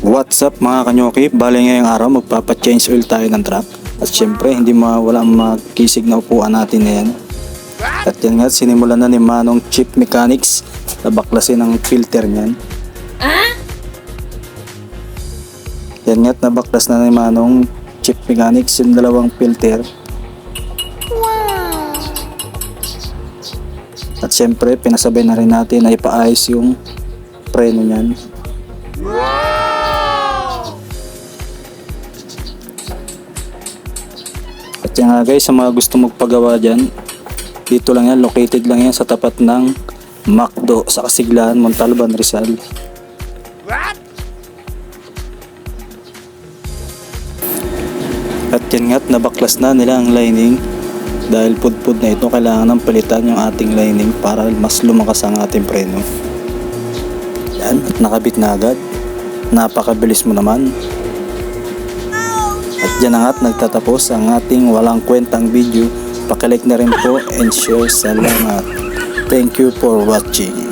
What's up mga kanyoki? Bale ngayong araw magpapa-change oil tayo ng truck. At syempre hindi mawala ang magkisig na upuan natin na yan. At yan nga, sinimulan na ni Manong Chief Mechanics na baklasin ang filter niyan. Yan nga, nabaklas na ni Manong Chief Mechanics yung dalawang filter. At syempre pinasabay na rin natin na ipaayos yung preno niyan. At yan nga guys, sa mga gusto magpagawa dyan, dito lang yan, located lang yan sa tapat ng McDo sa Kasiglahan, Montalban, Rizal. At yan nga, nabaklas na nila ang lining. Dahil pudpud na ito, kailangan ng palitan yung ating lining para mas lumakas ang ating preno. Yan, at nakabit na agad. Napakabilis mo naman. At dyan na nga't nagtatapos ang ating walang kwentang video. Pakilike na rin po and share. Salamat. Thank you for watching.